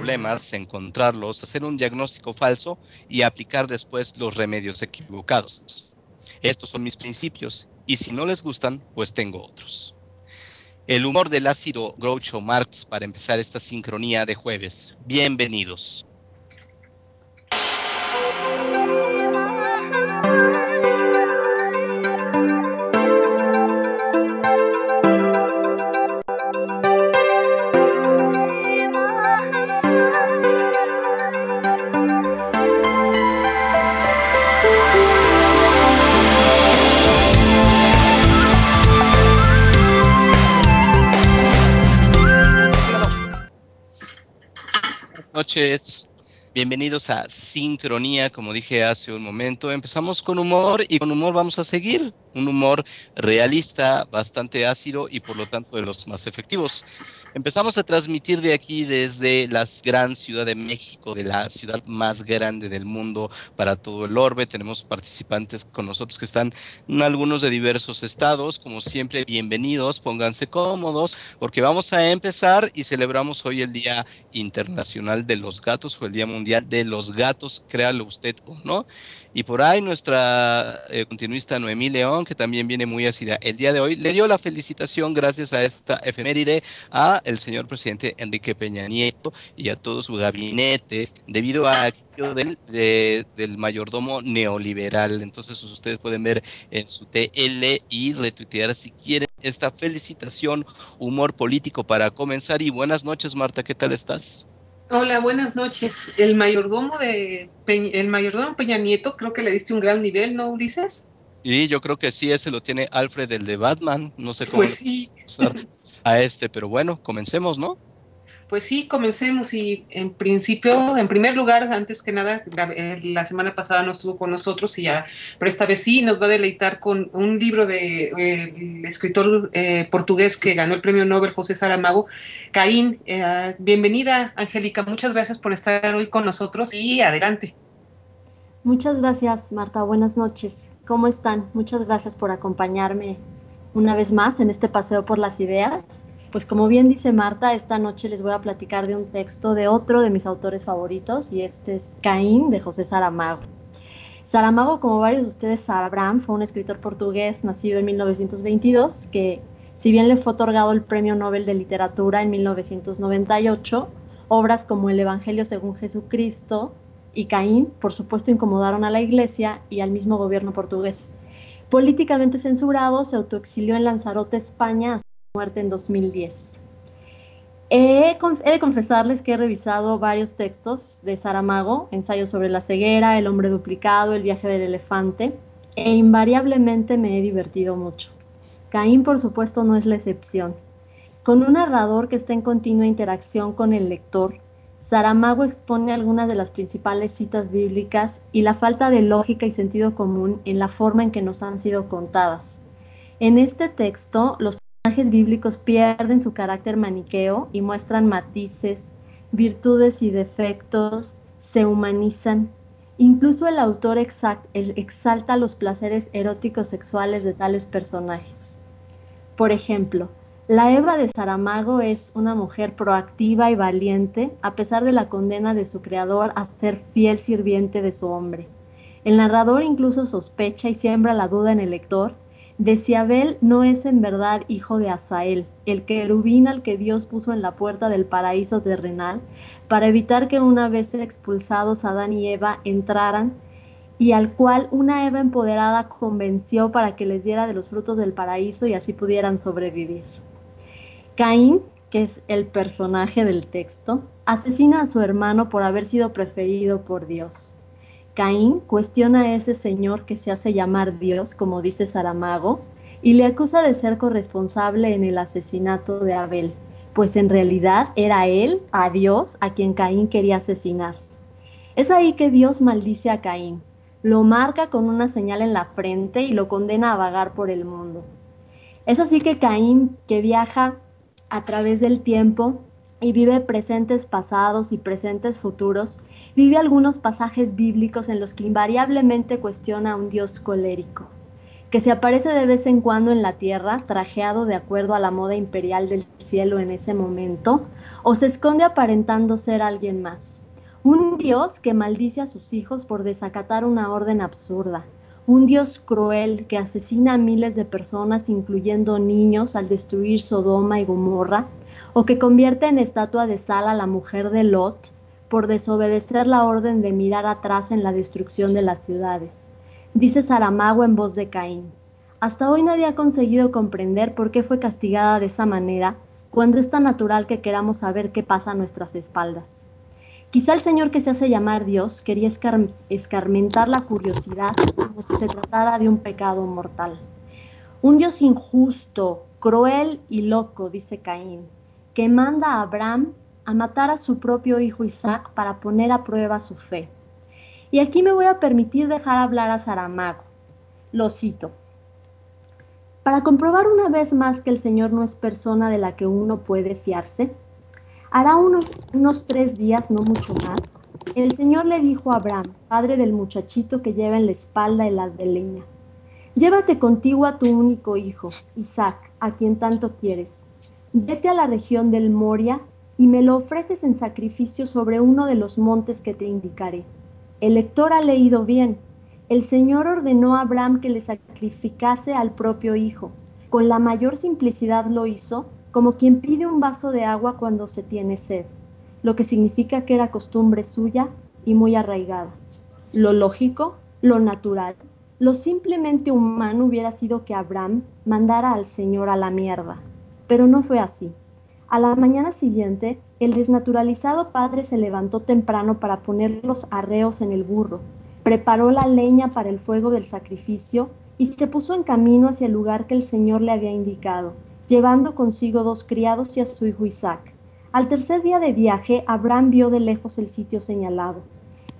problemas, encontrarlos, hacer un diagnóstico falso y aplicar después los remedios equivocados. Estos son mis principios y si no les gustan, pues tengo otros. El humor del ácido Groucho Marx para empezar esta sincronía de jueves. Bienvenidos. Buenas noches, bienvenidos a Sincronía, como dije hace un momento. Empezamos con humor y con humor vamos a seguir. Un humor realista, bastante ácido y por lo tanto de los más efectivos. Empezamos a transmitir de aquí desde la gran Ciudad de México, de la ciudad más grande del mundo para todo el orbe. Tenemos participantes con nosotros que están algunos de diversos estados. Como siempre, bienvenidos, pónganse cómodos porque vamos a empezar y celebramos hoy el Día Internacional de los Gatos o el Día Mundial de los Gatos, créalo usted o no. Y por ahí nuestra continuista Noemí León, que también viene muy ácida el día de hoy, le dio la felicitación gracias a esta efeméride a el señor presidente Enrique Peña Nieto y a todo su gabinete, debido a aquello del mayordomo neoliberal. Entonces ustedes pueden ver en su TL y retuitear si quieren esta felicitación, humor político para comenzar. Y buenas noches, Marta, ¿qué tal estás? Hola, buenas noches. El mayordomo Peña Nieto, creo que le diste un gran nivel, ¿no, Ulises? Y yo creo que sí, ese lo tiene Alfred, el de Batman. No sé cómo Pues le sí, usar a este, pero bueno, comencemos, ¿no? pues sí, comencemos y en principio, en primer lugar, antes que nada, la semana pasada no estuvo con nosotros y ya, pero esta vez sí nos va a deleitar con un libro de el escritor portugués que ganó el premio Nobel, José Saramago, Caín. Bienvenida, Angélica, muchas gracias por estar hoy con nosotros y adelante. Muchas gracias, Marta. Buenas noches. ¿Cómo están? Muchas gracias por acompañarme una vez más en este paseo por las ideas. Pues como bien dice Marta, esta noche les voy a platicar de un texto de otro de mis autores favoritos y este es Caín de José Saramago. Saramago, como varios de ustedes sabrán, fue un escritor portugués nacido en 1922 que, si bien le fue otorgado el Premio Nobel de Literatura en 1998, obras como El Evangelio según Jesucristo y Caín, por supuesto, incomodaron a la Iglesia y al mismo gobierno portugués. Políticamente censurado, se autoexilió en Lanzarote, España, hasta su muerte en 2010. He de confesarles que he revisado varios textos de Saramago, ensayos sobre la ceguera, el hombre duplicado, el viaje del elefante, e invariablemente me he divertido mucho. Caín, por supuesto, no es la excepción. Con un narrador que está en continua interacción con el lector, Saramago expone algunas de las principales citas bíblicas y la falta de lógica y sentido común en la forma en que nos han sido contadas. En este texto, los personajes bíblicos pierden su carácter maniqueo y muestran matices, virtudes y defectos, se humanizan. Incluso el autor exalta los placeres eróticos sexuales de tales personajes. Por ejemplo, la Eva de Saramago es una mujer proactiva y valiente, a pesar de la condena de su creador a ser fiel sirviente de su hombre. El narrador incluso sospecha y siembra la duda en el lector de si Abel no es en verdad hijo de Asael, el querubín al que Dios puso en la puerta del paraíso terrenal para evitar que una vez expulsados Adán y Eva entraran, y al cual una Eva empoderada convenció para que les diera de los frutos del paraíso y así pudieran sobrevivir. Caín, que es el personaje del texto, asesina a su hermano por haber sido preferido por Dios. Caín cuestiona a ese señor que se hace llamar Dios, como dice Saramago, y le acusa de ser corresponsable en el asesinato de Abel, pues en realidad era él, a Dios, a quien Caín quería asesinar. Es ahí que Dios maldice a Caín, lo marca con una señal en la frente y lo condena a vagar por el mundo. Es así que Caín, que viaja a través del tiempo y vive presentes pasados y presentes futuros, vive algunos pasajes bíblicos en los que invariablemente cuestiona a un Dios colérico. que se aparece de vez en cuando en la tierra, trajeado de acuerdo a la moda imperial del cielo en ese momento, o se esconde aparentando ser alguien más. Un Dios que maldice a sus hijos por desacatar una orden absurda. Un Dios cruel que asesina a miles de personas, incluyendo niños, al destruir Sodoma y Gomorra, o que convierte en estatua de sal a la mujer de Lot por desobedecer la orden de mirar atrás en la destrucción de las ciudades. Dice Saramago en voz de Caín: hasta hoy nadie ha conseguido comprender por qué fue castigada de esa manera, cuando es tan natural que queramos saber qué pasa a nuestras espaldas. Quizá el Señor que se hace llamar Dios quería escarmentar la curiosidad como si se tratara de un pecado mortal. Un Dios injusto, cruel y loco, dice Caín, que manda a Abraham a matar a su propio hijo Isaac para poner a prueba su fe. Y aquí me voy a permitir dejar hablar a Saramago. Lo cito: para comprobar una vez más que el Señor no es persona de la que uno puede fiarse, hará unos 3 días, no mucho más, el Señor le dijo a Abraham, padre del muchachito que lleva en la espalda el haz de leña: llévate contigo a tu único hijo, Isaac, a quien tanto quieres. Vete a la región del Moria y me lo ofreces en sacrificio sobre uno de los montes que te indicaré. El lector ha leído bien. El Señor ordenó a Abraham que le sacrificase al propio hijo. Con la mayor simplicidad lo hizo, como quien pide un vaso de agua cuando se tiene sed, lo que significa que era costumbre suya y muy arraigada. Lo lógico, lo natural, lo simplemente humano hubiera sido que Abraham mandara al Señor a la mierda. Pero no fue así. A la mañana siguiente, el desnaturalizado padre se levantó temprano para poner los arreos en el burro, preparó la leña para el fuego del sacrificio y se puso en camino hacia el lugar que el Señor le había indicado, llevando consigo 2 criados y a su hijo Isaac. Al tercer día de viaje, Abraham vio de lejos el sitio señalado.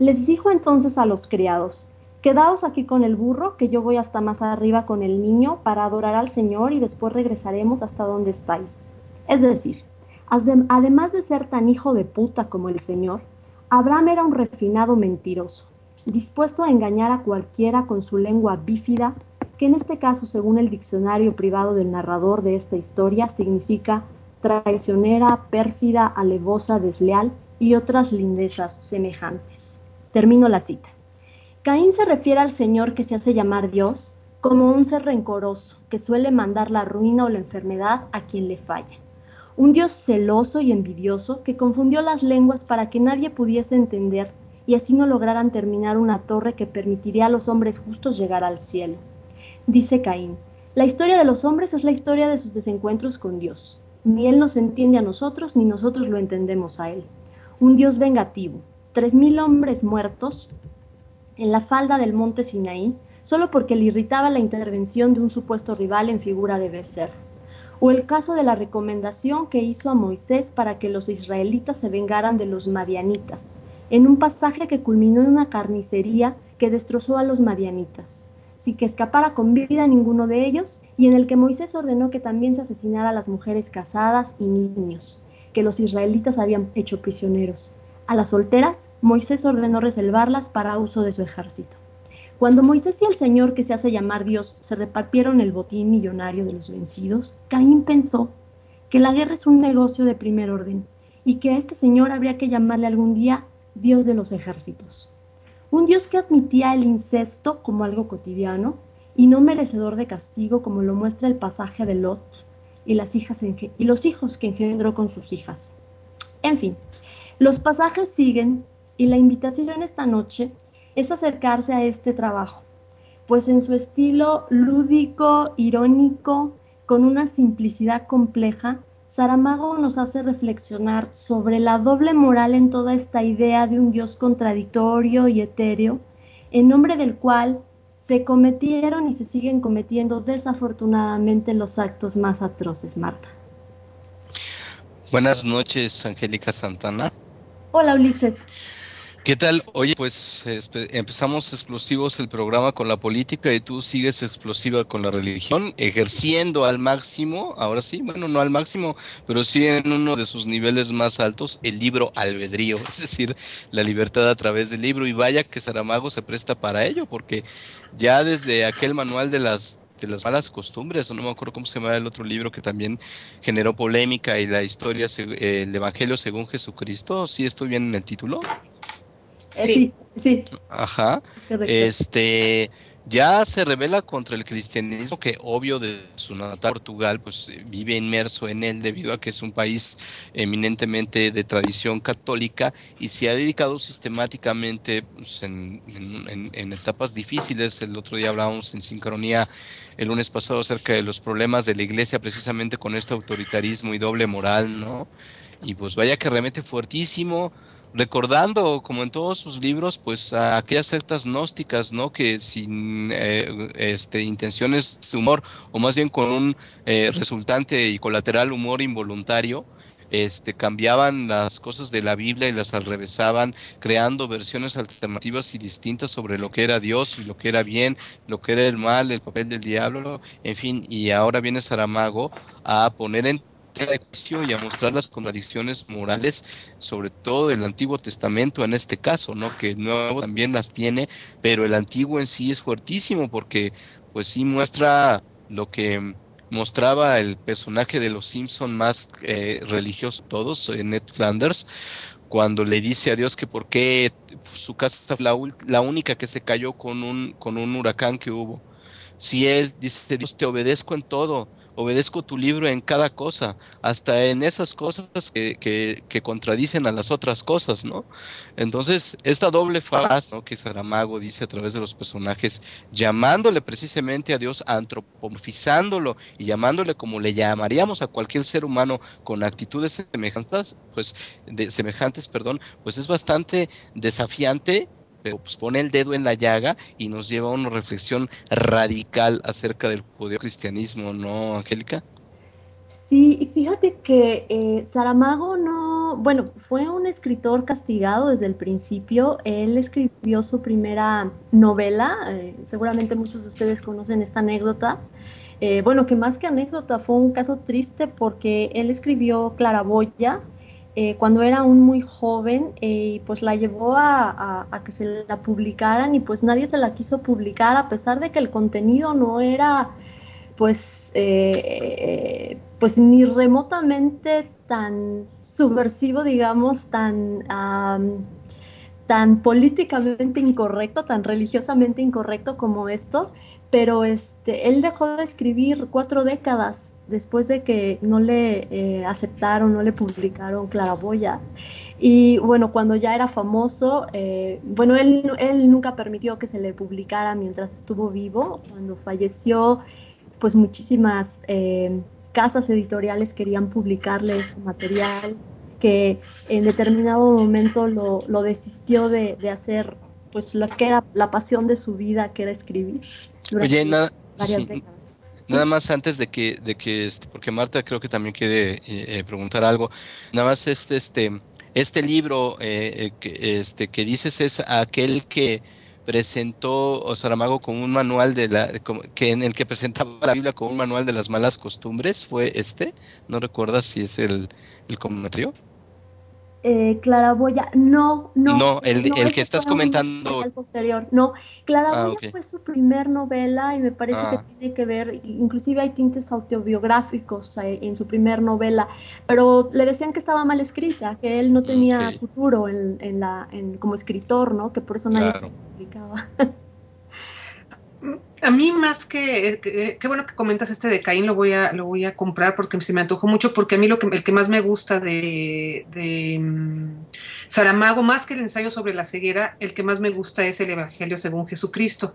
Les dijo entonces a los criados: quedaos aquí con el burro, que yo voy hasta más arriba con el niño para adorar al Señor y después regresaremos hasta donde estáis. Es decir, además de ser tan hijo de puta como el Señor, Abraham era un refinado mentiroso, dispuesto a engañar a cualquiera con su lengua bífida, que en este caso, según el diccionario privado del narrador de esta historia, significa traicionera, pérfida, alevosa, desleal y otras lindezas semejantes. Termino la cita. Caín se refiere al Señor que se hace llamar Dios como un ser rencoroso que suele mandar la ruina o la enfermedad a quien le falla. Un Dios celoso y envidioso que confundió las lenguas para que nadie pudiese entender y así no lograran terminar una torre que permitiría a los hombres justos llegar al cielo. Dice Caín: la historia de los hombres es la historia de sus desencuentros con Dios. Ni Él nos entiende a nosotros, ni nosotros lo entendemos a Él. Un Dios vengativo, 3,000 hombres muertos en la falda del monte Sinaí, solo porque le irritaba la intervención de un supuesto rival en figura de becerro. O el caso de la recomendación que hizo a Moisés para que los israelitas se vengaran de los madianitas, en un pasaje que culminó en una carnicería que destrozó a los madianitas, sin que escapara con vida ninguno de ellos, y en el que Moisés ordenó que también se asesinara a las mujeres casadas y niños, que los israelitas habían hecho prisioneros. A las solteras, Moisés ordenó reservarlas para uso de su ejército. Cuando Moisés y el Señor que se hace llamar Dios se repartieron el botín millonario de los vencidos, Caín pensó que la guerra es un negocio de primer orden y que a este Señor habría que llamarle algún día Dios de los ejércitos. Un Dios que admitía el incesto como algo cotidiano y no merecedor de castigo, como lo muestra el pasaje de Lot y los hijos que engendró con sus hijas. En fin, los pasajes siguen y la invitación esta noche es acercarse a este trabajo, pues en su estilo lúdico, irónico, con una simplicidad compleja, Saramago nos hace reflexionar sobre la doble moral en toda esta idea de un Dios contradictorio y etéreo, en nombre del cual se cometieron y se siguen cometiendo desafortunadamente los actos más atroces, Marta. Buenas noches, Angélica Santana. Hola, Ulises. ¿Qué tal? Oye, pues empezamos explosivos el programa con la política y tú sigues explosiva con la religión, ejerciendo al máximo, ahora sí, bueno, no al máximo, pero sí en uno de sus niveles más altos, el libro albedrío, es decir, la libertad a través del libro. Y vaya que Saramago se presta para ello, porque ya desde aquel manual de las malas costumbres, o no me acuerdo cómo se llama el otro libro que también generó polémica y la historia, el Evangelio según Jesucristo, ¿sí estoy bien en el título? Sí. Sí, sí, Ajá, es correcto. este, ya se revela contra el cristianismo que obvio de su natal Portugal, pues vive inmerso en él debido a que es un país eminentemente de tradición católica y se ha dedicado sistemáticamente pues, en etapas difíciles. El otro día hablábamos en sincronía el lunes pasado acerca de los problemas de la iglesia precisamente con este autoritarismo y doble moral, ¿no? Y pues vaya que remete fuertísimo recordando, como en todos sus libros, pues a aquellas sectas gnósticas, ¿no? Que sin intenciones de humor, o más bien con un resultante y colateral humor involuntario, cambiaban las cosas de la Biblia y las alrevesaban, creando versiones alternativas y distintas sobre lo que era Dios y lo que era bien, lo que era el mal, el papel del diablo, en fin, y ahora viene Saramago a poner en tela de juicio y a mostrar las contradicciones morales sobre todo el Antiguo Testamento en este caso, ¿no? Que el Nuevo también las tiene, pero el Antiguo en sí es fuertísimo porque pues sí muestra lo que mostraba el personaje de los Simpson más religioso de todos, Ned Flanders, cuando le dice a Dios que por qué su casa fue la única que se cayó con un huracán que hubo. Si él dice, Dios, te obedezco en todo, obedezco tu libro en cada cosa, hasta en esas cosas que contradicen a las otras cosas, ¿no? Entonces, esta doble faz, ¿no? Que Saramago dice a través de los personajes, llamándole precisamente a Dios, antropomorfizándolo y llamándole como le llamaríamos a cualquier ser humano con actitudes semejantes, perdón, pues es bastante desafiante, pero pues pone el dedo en la llaga y nos lleva a una reflexión radical acerca del judeocristianismo, ¿no, Angélica? Sí, y fíjate que Saramago no, bueno, fue un escritor castigado desde el principio. Él escribió su primera novela, seguramente muchos de ustedes conocen esta anécdota. Bueno, que más que anécdota fue un caso triste porque él escribió Claraboya cuando era aún muy joven y pues la llevó a que se la publicaran y pues nadie se la quiso publicar a pesar de que el contenido no era pues ni remotamente tan subversivo, digamos, tan políticamente incorrecto, tan religiosamente incorrecto como esto, pero él dejó de escribir 4 décadas después de que no le aceptaron, no le publicaron Claraboya. Y bueno, cuando ya era famoso, bueno, él nunca permitió que se le publicara mientras estuvo vivo. Cuando falleció, pues muchísimas casas editoriales querían publicarle este material que en determinado momento lo desistió de hacer pues lo que era la pasión de su vida, que era escribir Oye, durante nada, varias sí, décadas. nada Sí. más antes de que porque Marta creo que también quiere preguntar algo. Nada más este libro que dices es aquel que presentó Saramago con un manual que en el que presentaba la Biblia con un manual de las malas costumbres, ¿fue este? ¿No recuerdas si es el comentario? Claraboya, no, no, No, el, no, el que ese fue estás un comentando. material posterior. No, Ah, Claraboya ok. fue su primer novela y me parece que Ah, tiene que ver, inclusive hay tintes autobiográficos en su primer novela, pero le decían que estaba mal escrita, que él no tenía ok, futuro como escritor, ¿no? Que por eso nadie se claro. lo publicaba. A mí más qué bueno que comentas este de Caín, lo voy a comprar porque se me antojó mucho, porque a mí el que más me gusta de Saramago, más que el ensayo sobre la ceguera, el que más me gusta es el Evangelio según Jesucristo.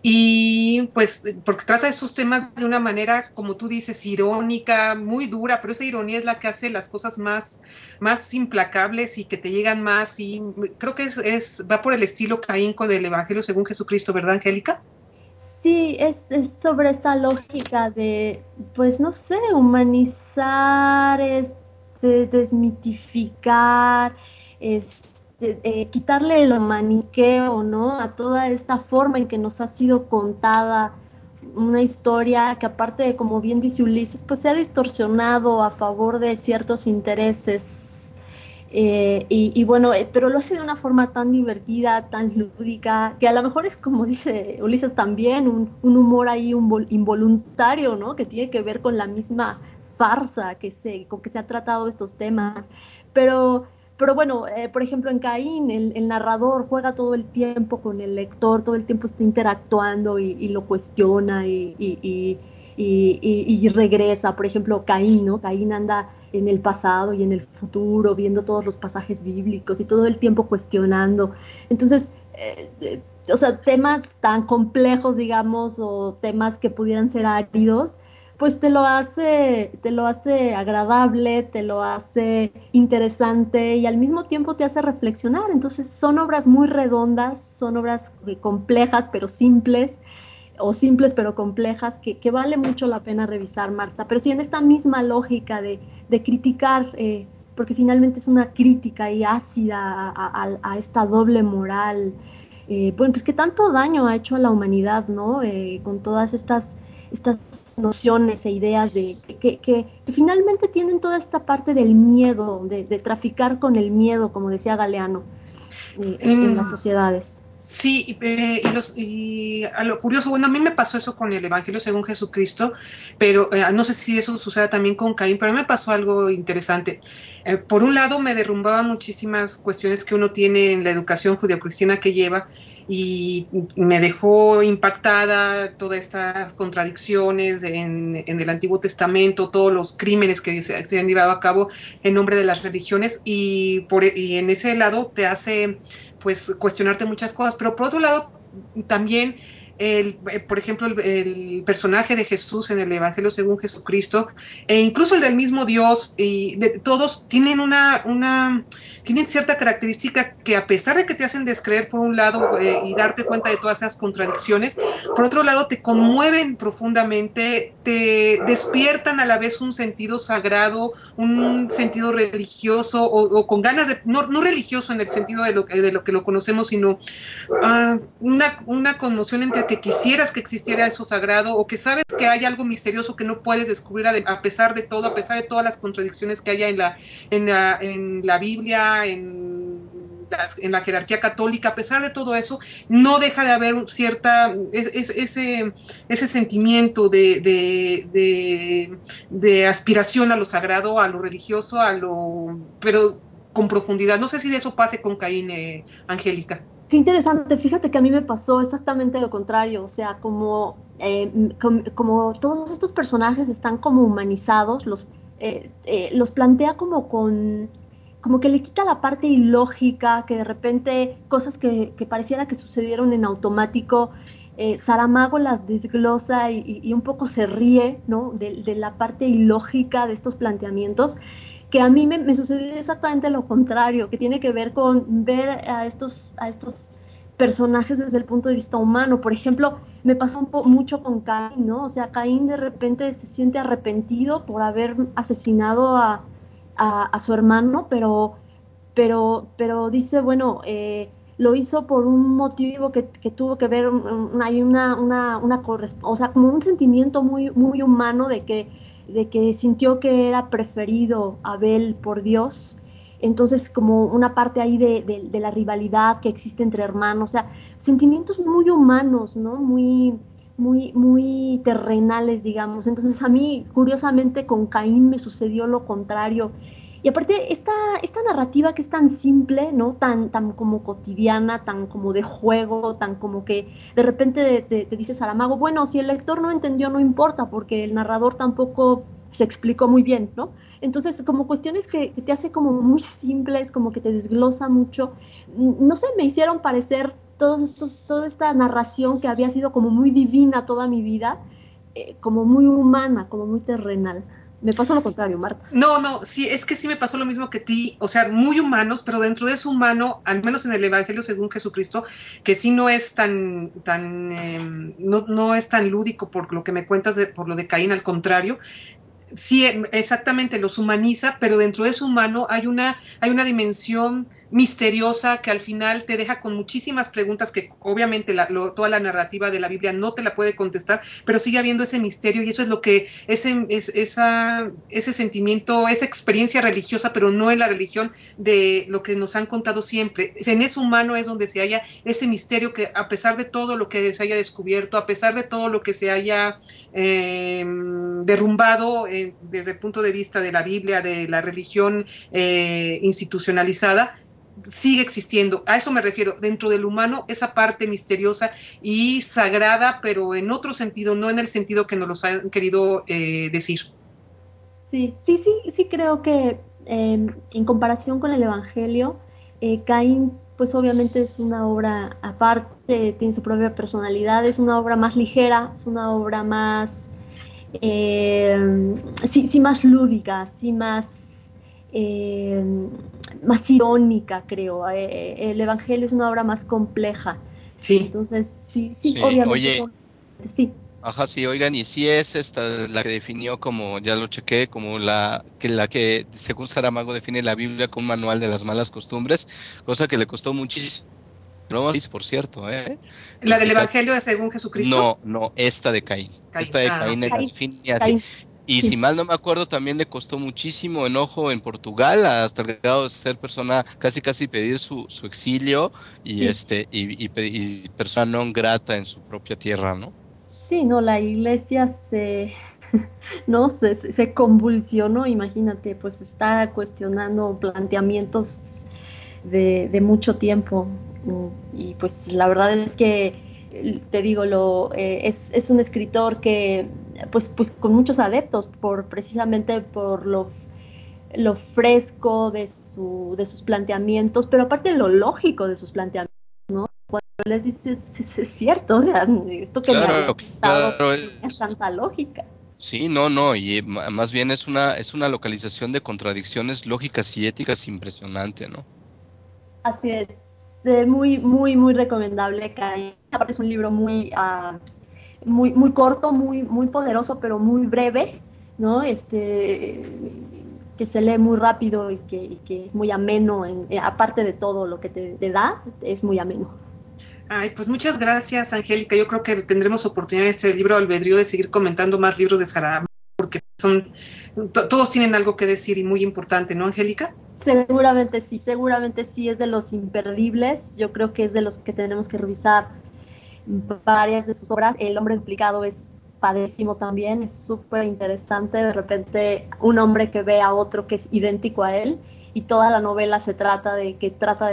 Y pues porque trata estos temas de una manera, como tú dices, irónica, muy dura, pero esa ironía es la que hace las cosas más implacables y que te llegan más. Y creo que va por el estilo Caín con el Evangelio según Jesucristo, ¿verdad, Angélica? Sí, es sobre esta lógica de, pues no sé, humanizar, desmitificar, quitarle lo maniqueo, ¿no? A toda esta forma en que nos ha sido contada una historia que, aparte de, como bien dice Ulises, pues se ha distorsionado a favor de ciertos intereses. Y bueno, pero lo hace de una forma tan divertida, tan lúdica, que a lo mejor es, como dice Ulises también, un humor ahí involuntario, ¿no? Que tiene que ver con la misma farsa con que se ha tratado estos temas. Pero, pero bueno, por ejemplo, en Caín, el narrador juega todo el tiempo con el lector, todo el tiempo está interactuando y lo cuestiona y regresa. Por ejemplo, Caín, ¿no? Caín anda en el pasado y en el futuro, viendo todos los pasajes bíblicos y todo el tiempo cuestionando. Entonces, o sea, temas tan complejos, digamos, o temas que pudieran ser áridos, pues te lo hace agradable, te lo hace interesante y al mismo tiempo te hace reflexionar. Entonces, son obras muy redondas, son obras complejas pero simples, o simples pero complejas, que vale mucho la pena revisar, Marta. Pero sí, en esta misma lógica de criticar, porque finalmente es una crítica y ácida a esta doble moral, bueno, pues que tanto daño ha hecho a la humanidad, ¿no? Con todas estas nociones e ideas que finalmente tienen toda esta parte del miedo, de traficar con el miedo, como decía Galeano, en las sociedades. Sí, y a lo curioso, bueno, a mí me pasó eso con el Evangelio según Jesucristo, pero no sé si eso suceda también con Caín, pero a mí me pasó algo interesante. Por un lado, me derrumbaba muchísimas cuestiones que uno tiene en la educación judeocristiana que lleva, y me dejó impactada todas estas contradicciones en el Antiguo Testamento, todos los crímenes que se han llevado a cabo en nombre de las religiones, y en ese lado te hace pues cuestionarte muchas cosas, pero por otro lado también por ejemplo, el personaje de Jesús en el Evangelio según Jesucristo, e incluso el del mismo Dios, todos tienen tienen cierta característica que, a pesar de que te hacen descreer por un lado y darte cuenta de todas esas contradicciones, por otro lado te conmueven profundamente, te despiertan a la vez un sentido sagrado, un sentido religioso, o con ganas de, no religioso en el sentido de lo que lo conocemos, sino una conmoción entre que quisieras que existiera eso sagrado, o que sabes que hay algo misterioso que no puedes descubrir a pesar de todo, a pesar de todas las contradicciones que haya en la Biblia, en la jerarquía católica. A pesar de todo eso, no deja de haber ese sentimiento de aspiración a lo sagrado, a lo religioso, pero con profundidad. No sé si de eso pase con Caín, Angélica. Qué interesante, fíjate que a mí me pasó exactamente lo contrario, o sea, como todos estos personajes están como humanizados, los plantea como que le quita la parte ilógica, que de repente cosas que pareciera que sucedieron en automático, Saramago las desglosa y un poco se ríe, ¿no? De la parte ilógica de estos planteamientos, que a mí me sucedió exactamente lo contrario, que tiene que ver con ver a estos personajes desde el punto de vista humano. Por ejemplo, me pasó mucho con Caín, ¿no? O sea, Caín de repente se siente arrepentido por haber asesinado a su hermano, pero dice, bueno, lo hizo por un motivo que tuvo que ver, hay o sea, como un sentimiento muy, muy humano de que sintió que era preferido Abel por Dios. Entonces, como una parte ahí de la rivalidad que existe entre hermanos, o sea, sentimientos muy humanos, ¿no? Muy, muy, muy terrenales, digamos. Entonces, a mí, curiosamente, con Caín me sucedió lo contrario. Y aparte, esta narrativa que es tan simple, ¿no? Tan como cotidiana, tan como de juego, tan como que de repente te dice Saramago, bueno, si el lector no entendió, no importa, porque el narrador tampoco se explicó muy bien, ¿no? Entonces, como cuestiones que te hace como muy simples, como que te desglosa mucho, no sé, me hicieron parecer toda esta narración que había sido como muy divina toda mi vida, como muy humana, como muy terrenal. Me pasó lo contrario, Marta. No, sí, es que sí me pasó lo mismo que ti, o sea, muy humanos, pero dentro de eso humano, al menos en el Evangelio según Jesucristo, que sí no es no es tan lúdico por lo que me cuentas, por lo de Caín, al contrario. Sí, exactamente, los humaniza, pero dentro de eso humano hay una dimensión misteriosa, que al final te deja con muchísimas preguntas que obviamente toda la narrativa de la Biblia no te la puede contestar, pero sigue habiendo ese misterio, y eso es lo que ese sentimiento, esa experiencia religiosa, pero no en la religión de lo que nos han contado siempre. En ese humano es donde se halla ese misterio que, a pesar de todo lo que se haya descubierto, a pesar de todo lo que se haya derrumbado desde el punto de vista de la Biblia, de la religión institucionalizada, sigue existiendo. A eso me refiero, dentro del humano, esa parte misteriosa y sagrada, pero en otro sentido, no en el sentido que nos lo han querido decir. Sí, creo que en comparación con el Evangelio, Caín, pues obviamente es una obra aparte, tiene su propia personalidad, es una obra más ligera, es una obra más, sí, más lúdica, sí más irónica, creo. El Evangelio es una obra más compleja. Sí. Entonces, sí, obviamente. Oye, sí. Ajá, sí, oigan, y si es esta la que definió, como ya lo chequé, como la que según Saramago define la Biblia como un manual de las malas costumbres, cosa que le costó muchísimo, no, por cierto, ¿eh? ¿La del Evangelio de según Jesucristo? No, esta de Caín. Esta de Caín la define así. Caín. Y si mal no me acuerdo, también le costó muchísimo enojo en Portugal, hasta el grado de ser persona, casi pedir su exilio y y persona non grata en su propia tierra, ¿no? Sí, no, la iglesia no se convulsionó, imagínate, pues está cuestionando planteamientos de mucho tiempo. Y pues la verdad es que, te digo, es un escritor que, pues con muchos adeptos, precisamente por lo fresco de sus planteamientos, pero aparte lo lógico de sus planteamientos, ¿no? Cuando les dices, es cierto, o sea, esto que claro, es tanta lógica. Sí, no, y más bien es una localización de contradicciones lógicas y éticas impresionante, ¿no? Así es, muy recomendable. Aparte es un libro muy corto, muy poderoso, pero muy breve, ¿no? Que se lee muy rápido y que es muy ameno, aparte de todo lo que te da, es muy ameno. Ay, pues muchas gracias, Angélica. Yo creo que tendremos oportunidad en este libro albedrío de seguir comentando más libros de Saramago, porque todos tienen algo que decir y muy importante, ¿no, Angélica? Seguramente sí, es de los imperdibles. Yo creo que es de los que tenemos que revisar varias de sus obras. El hombre duplicado es padrísimo también, es súper interesante. De repente un hombre que ve a otro que es idéntico a él, y toda la novela se trata de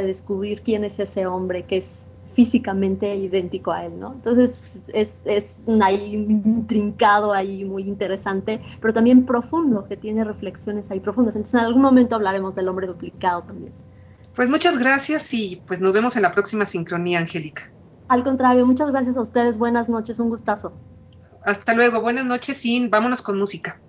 descubrir quién es ese hombre que es físicamente idéntico a él, ¿no? Entonces es un ahí intrincado ahí muy interesante, pero también profundo, que tiene reflexiones ahí profundas. Entonces en algún momento hablaremos del hombre duplicado también. Pues muchas gracias y pues nos vemos en la próxima sincronía, Angélica. Al contrario, muchas gracias a ustedes, buenas noches, un gustazo. Hasta luego, buenas noches y vámonos con música.